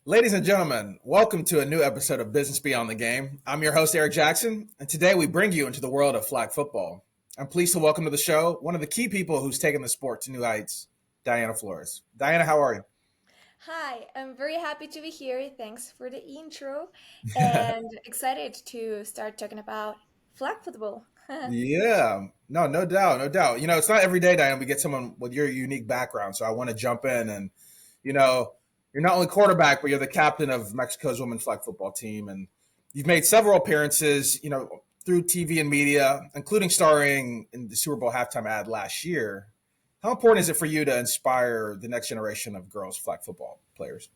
Ladies and gentlemen, welcome to a new episode of Business Beyond the Game. I'm your host, Eric Jackson, and today we bring you into the world of flag football. I'm pleased to welcome to the show one of the key people who's taken the sport to new heights, Diana Flores. Diana, how are Hi, I'm very happy to be here. Thanks for the intro you? and excited to start talking about flag football. Yeah, no doubt, no doubt. It's not every day, Diane, we get someone with your unique background. So I want to jump in and, you know, you're not only quarterback, but you're the captain of Mexico's women's flag football team. And you've made several appearances, through TV and media, including starring in the Super Bowl halftime ad last year. How important is it for you to inspire the next generation of girls flag football players?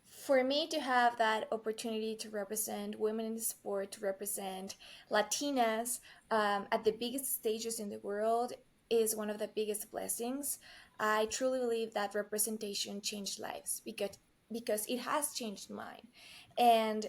For me to have that opportunity to represent women in the sport, to represent Latinas at the biggest stages in the world is one of the biggest blessings. I truly believe that representation changed lives because it has changed mine. And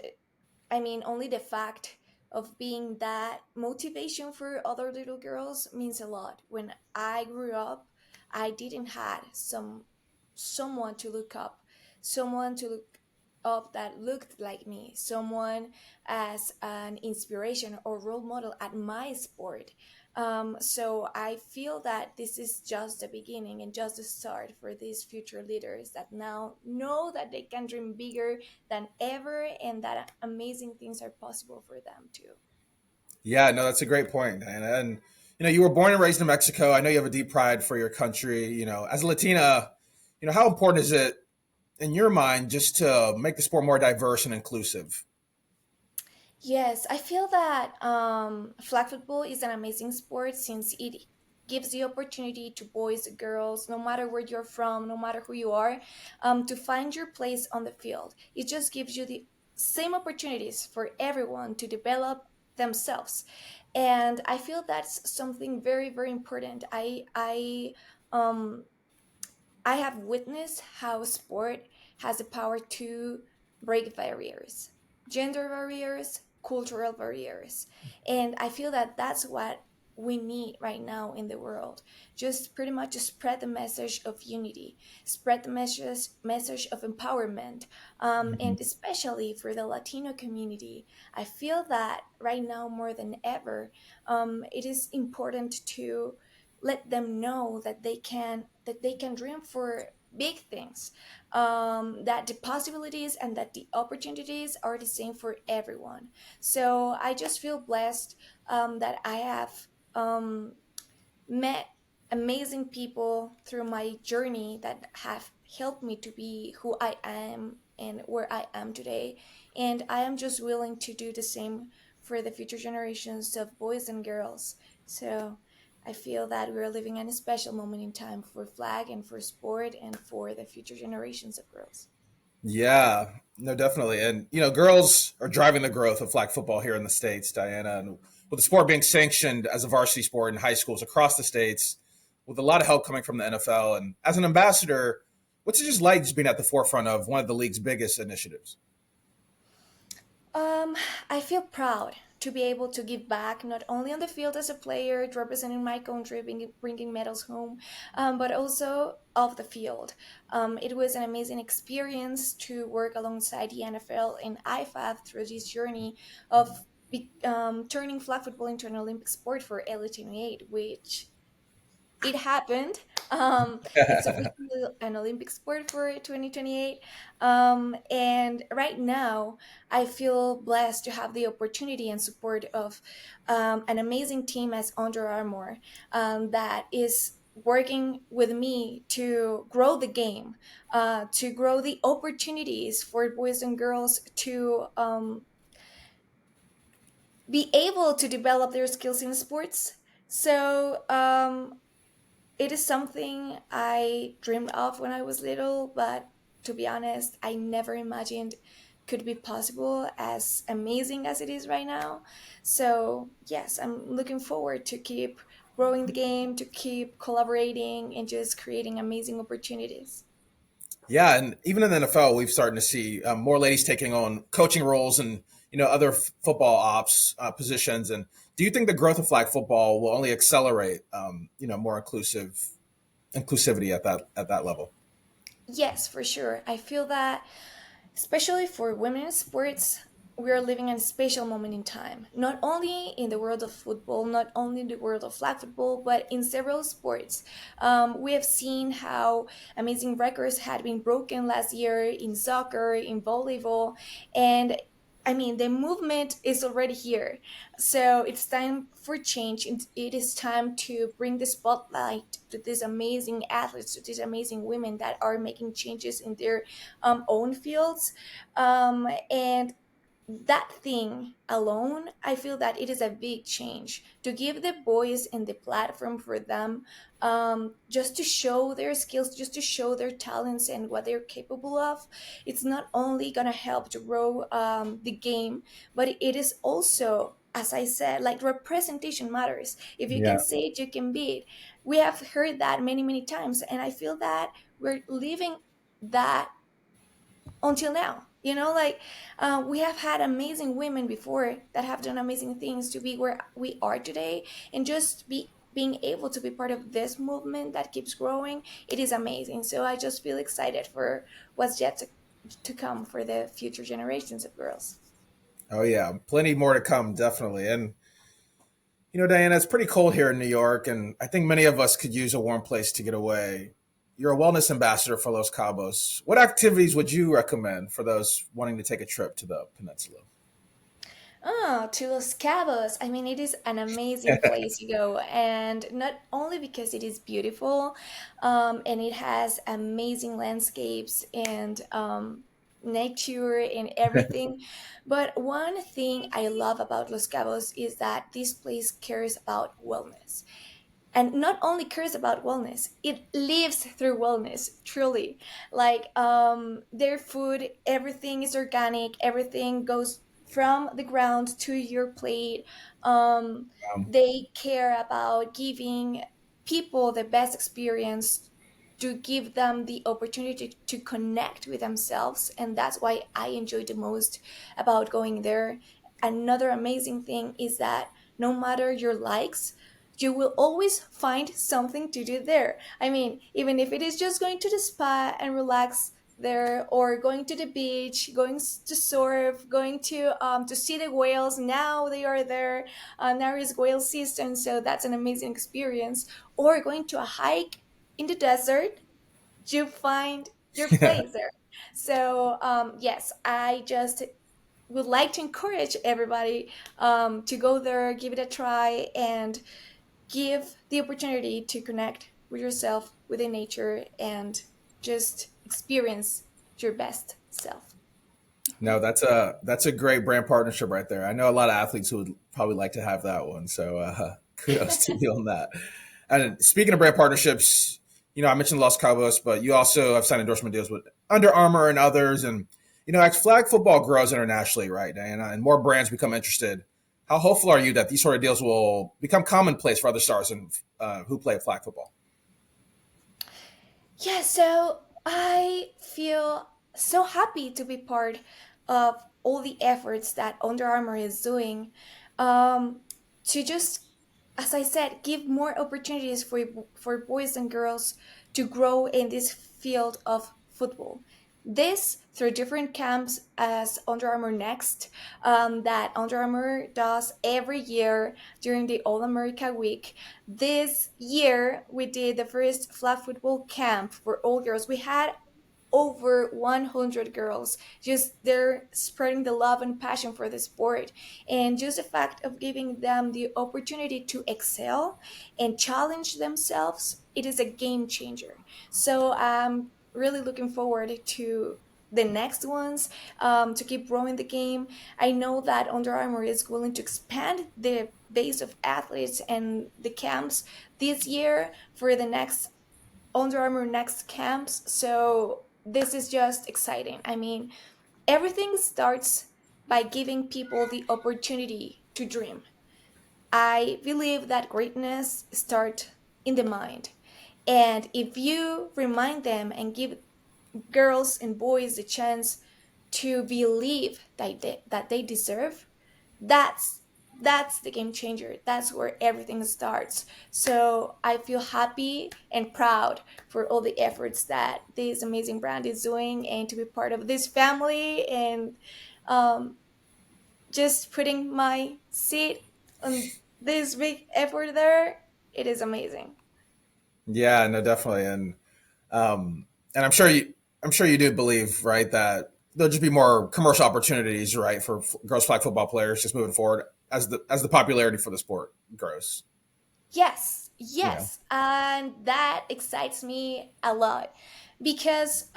I mean, only the fact of being that motivation for other little girls means a lot. When I grew up, I didn't had someone to look up, someone to look up that looked like me, someone as an inspiration or role model at my sport. So I feel that this is just the beginning and just the start for these future leaders that now know that they can dream bigger than ever and that amazing things are possible for them too. Yeah, no, that's a great point, Diana. And you were born and raised in Mexico. I know you have a deep pride for your country. As a Latina, how important is it in your mind just to make the sport more diverse and inclusive? Yes, I feel that flag football is an amazing sport since it gives the opportunity to boys and girls, no matter where you're from, no matter who you are, to find your place on the field. It just gives you the same opportunities for everyone to develop themselves, and I feel that's something very, very important. Um, I have witnessed how sport has the power to break barriers, gender barriers, cultural barriers. And I feel that that's what we need right now in the world. Just pretty much to spread the message of unity, spread the message of empowerment, and especially for the Latino community. I feel that right now more than ever, it is important to let them know that they can dream for big things, that the possibilities and that the opportunities are the same for everyone. So I just feel blessed that I have met amazing people through my journey that have helped me to be who I am and where I am today. And I am just willing to do the same for the future generations of boys and girls. So I feel that we're living in a special moment in time for flag and for sport and for the future generations of girls. Yeah, no, definitely. And, girls are driving the growth of flag football here in the States, Diana. And with the sport being sanctioned as a varsity sport in high schools across the States, with a lot of help coming from the NFL. And as an ambassador, what's it just like just being at the forefront of one of the league's biggest initiatives? Um, I feel proud to be able to give back not only on the field as a player, representing my country, bringing medals home, but also off the field. It was an amazing experience to work alongside the NFL and IFAB through this journey of turning flag football into an Olympic sport for LA28, which it happened. It's officially an Olympic sport for 2028. And right now, I feel blessed to have the opportunity and support of an amazing team as Under Armour that is working with me to grow the game, to grow the opportunities for boys and girls to be able to develop their skills in sports. So it is something I dreamed of when I was little, but to be honest, I never imagined could be possible as amazing as it is right now. So, yes, I'm looking forward to keep growing the game, to keep collaborating and just creating amazing opportunities. Yeah, and even in the NFL, we've starting to see more ladies taking on coaching roles and other football ops positions. And do you think the growth of flag football will only accelerate more inclusivity at that level? Yes, for sure. I feel that Especially for women in sports, we are living in a special moment in time, not only in the world of football, not only in the world of flag football, but in several sports. We have seen how amazing records had been broken last year in soccer, in volleyball, and I mean, the movement is already here. So it's time for change. It is time to bring the spotlight to these amazing athletes, to these amazing women that are making changes in their own fields. And that thing alone, I feel that it is a big change to give the boys and the platform for them, just to show their skills, just to show their talents and what they're capable of. It's not only gonna help to grow the game, but it is also, as I said, like representation matters. If you can Yeah. say it, you can be it. We have heard that many, many times, and I feel that we're living that until now. Like we have had amazing women before that have done amazing things to be where we are today, and just being able to be part of this movement that keeps growing, it is amazing. So I just feel excited for what's yet to come for the future generations of girls. Oh yeah, plenty more to come, definitely. And Diana, it's pretty cold here in New York, and I think many of us could use a warm place to get away. You're a wellness ambassador for Los Cabos. What activities would you recommend for those wanting to take a trip to the peninsula? Oh, to Los Cabos. I mean, it is an amazing place to go. And not only because it is beautiful, and it has amazing landscapes and nature and everything, but one thing I love about Los Cabos is that this place cares about wellness, and not only cares about wellness, it lives through wellness, truly. Like their food, everything is organic, everything goes from the ground to your plate. um, Um, they care about giving people the best experience, to give them the opportunity to connect with themselves, and that's why I enjoy the most about going there. Another amazing thing is that no matter your likes, you will always find something to do there. I mean, even if it is just going to the spa and relax there, or going to the beach, going to surf, going to see the whales. Now they are there. Now is whale season, so that's an amazing experience. Or going to a hike in the desert, you find your place there. So yes, I just would like to encourage everybody to go there, give it a try, and give the opportunity to connect with yourself, with the nature, and just experience your best self. no, that's a great brand partnership right there. I know a lot of athletes who would probably like to have that one. So kudos to you on that. And speaking of brand partnerships, I mentioned Los Cabos, but you also have signed endorsement deals with Under Armour and others. And as flag football grows internationally, right, Diana, and more brands become interested, how hopeful are you that these sort of deals will become commonplace for other stars and who play flag football? Yeah, so I feel so happy to be part of all the efforts that Under Armour is doing, um, to just, as I said, give more opportunities for boys and girls to grow in this field of football. This through different camps as Under Armour Next, that Under Armour does every year during the All America Week. This year, we did the first flag football camp for all girls. We had over 100 girls just there spreading the love and passion for the sport, and just the fact of giving them the opportunity to excel and challenge themselves, it is a game changer. So I'm really looking forward to the next ones, to keep growing the game. I know that Under Armour is willing to expand the base of athletes and the camps this year for the next Under Armour next camps. So this is just exciting. I mean, everything starts by giving people the opportunity to dream. I believe that greatness starts in the mind. And if you remind them and give girls and boys the chance to believe that they deserve, that's that's the game changer. That's where everything starts. So I feel happy and proud for all the efforts that this amazing brand is doing, and to be part of this family, and um, just putting my seat on this big effort there. It is amazing. Yeah, no, definitely, um, and I'm sure you do believe, right, that there'll just be more commercial opportunities, right, for girls flag football players just moving forward as the popularity for the sport grows. Yes, Yeah, yes, and that excites me a lot because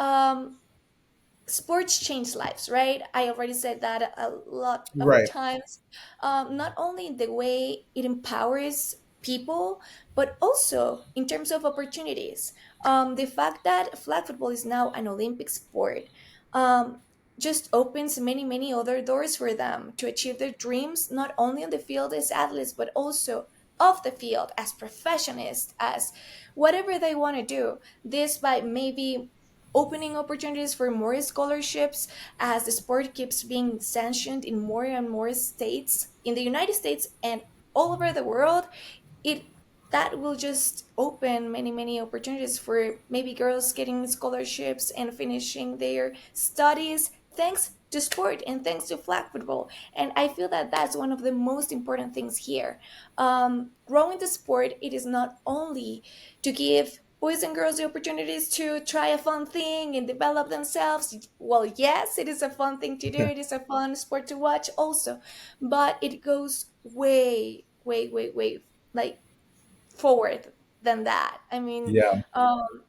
sports change lives, right? I already said that a lot of right. times. Not only in the way it empowers people, but also in terms of opportunities. The fact that flag football is now an Olympic sport um, just opens many, many other doors for them to achieve their dreams, not only on the field as athletes, but also off the field as professionists, as whatever they want to do. This by maybe opening opportunities for more scholarships as the sport keeps being sanctioned in more and more states in the United States and all over the world. It that will just open many, many opportunities for maybe girls getting scholarships and finishing their studies thanks to sport and thanks to flag football. And I feel that that's one of the most important things here. Growing the sport, it is not only to give boys and girls the opportunities to try a fun thing and develop themselves. Well, yes, it is a fun thing to do, it is a fun sport to watch also, but it goes way, way, way, way, like, forward than that. I mean, Yeah. um,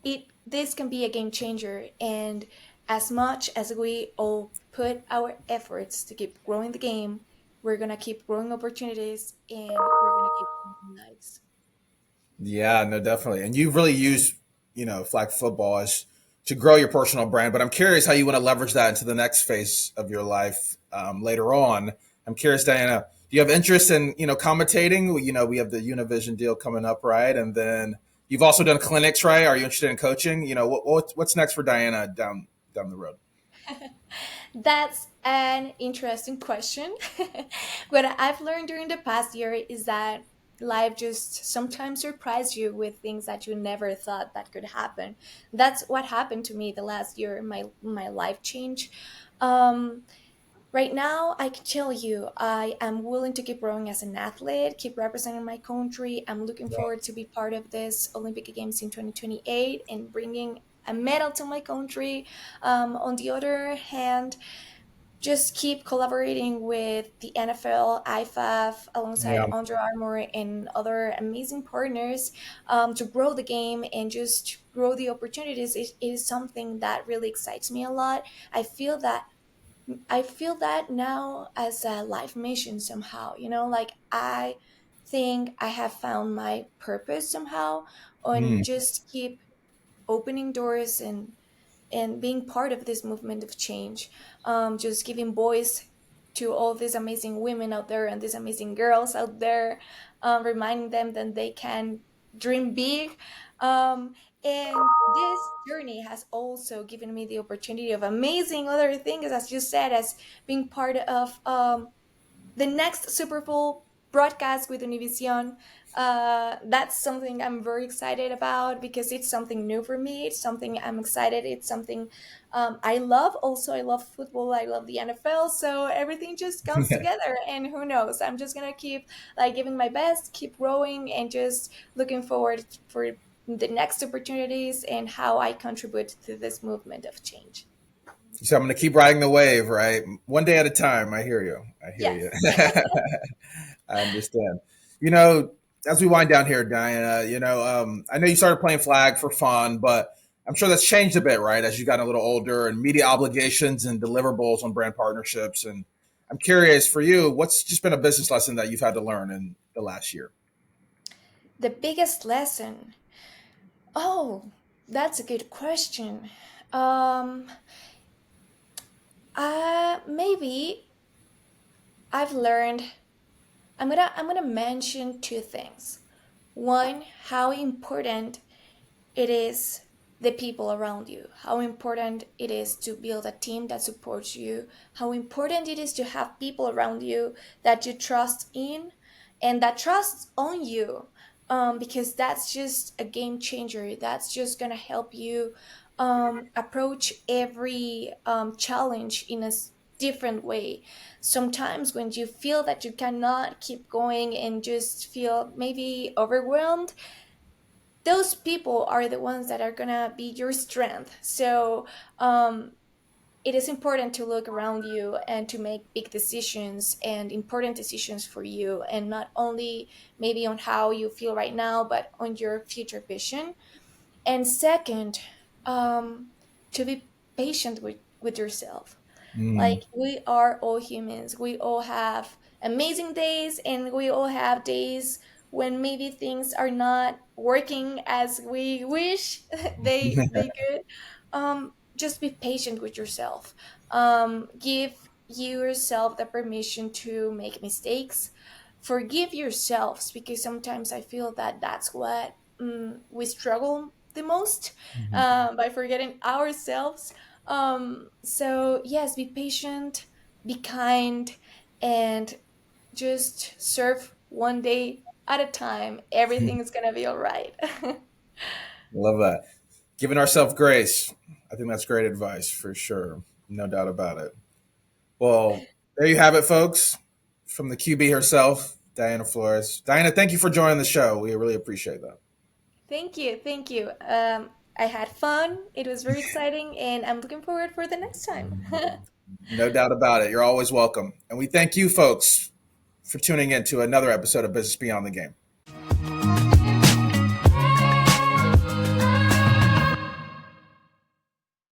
it this can be a game changer, and as much as we all put our efforts to keep growing the game, we're gonna keep growing opportunities, and we're gonna keep growing lives. Yeah, no, definitely. And you really use, flag football as to grow your personal brand. But I'm curious how you want to leverage that into the next phase of your life later on. I'm curious, Diana, do you have interest in, commentating? We have the Univision deal coming up, right? And then you've also done clinics, right? Are you interested in coaching? What's next for Diana down the road? That's an interesting question. What I've learned during the past year is that life just sometimes surprises you with things that you never thought that could happen. That's what happened to me the last year. My life changed. Um, right now, I can tell you, I am willing to keep growing as an athlete, keep representing my country. I'm looking forward to be part of this Olympic Games in 2028 and bringing a medal to my country. On the other hand, just keep collaborating with the NFL, IFAF, alongside Yeah. Under Armour and other amazing partners to grow the game and just grow the opportunities. It is something that really excites me a lot. I feel that I feel that now as a life mission somehow. Like I think I have found my purpose somehow, Hmm. and just keep opening doors and being part of this movement of change, just giving voice to all these amazing women out there and these amazing girls out there, reminding them that they can dream big. Um, and this journey has also given me the opportunity of amazing other things, as you said, as being part of the next Super Bowl broadcast with Univision. That's something I'm very excited about because it's something new for me. It's something I'm excited. It's something I love. Also, I love football. I love the NFL. So everything just comes together. And who knows? I'm just gonna keep like giving my best, keep growing, and just looking forward for the next opportunities and how I contribute to this movement of change. So I'm going to keep riding the wave, right? One day at a time. I hear you. I hear you. Yes. I understand. You know, as we wind down here, Diana, I know you started playing flag for fun, but I'm sure that's changed a bit, right? As you got a little older and media obligations and deliverables on brand partnerships. And I'm curious for you, what's just been a business lesson that you've had to learn in the last year? The biggest lesson. Oh, that's a good question. Um, maybe I've learned. I'm gonna mention two things. One, how important it is. the people around you, how important it is to build a team that supports you, how important it is to have people around you that you trust in and that trust on you. Because that's just a game changer. That's just gonna help you approach every challenge in a different way. Sometimes when you feel that you cannot keep going and just feel maybe overwhelmed, those people are the ones that are gonna be your strength. So it is important to look around you and to make big decisions and important decisions for you, and not only maybe on how you feel right now, but on your future vision. And second, to be patient with yourself. Mm. Like, we are all humans. We all have amazing days and we all have days when maybe things are not working as we wish they could. Just be patient with yourself. Give yourself the permission to make mistakes. Forgive yourselves, because sometimes I feel that that's what we struggle the most, Mhm. by forgetting ourselves. So yes, be patient, be kind, and just serve one day at a time. Everything is gonna be all right. Love that. Giving ourselves grace. I think that's great advice for sure. No doubt about it. Well, there you have it, folks. From the QB herself, Diana Flores. Diana, thank you for joining the show. We really appreciate that. Thank you, thank you. I had fun. It was very exciting, and I'm looking forward for the next time. No doubt about it. You're always welcome. And we thank you, folks, for tuning in to another episode of Business Beyond the Game.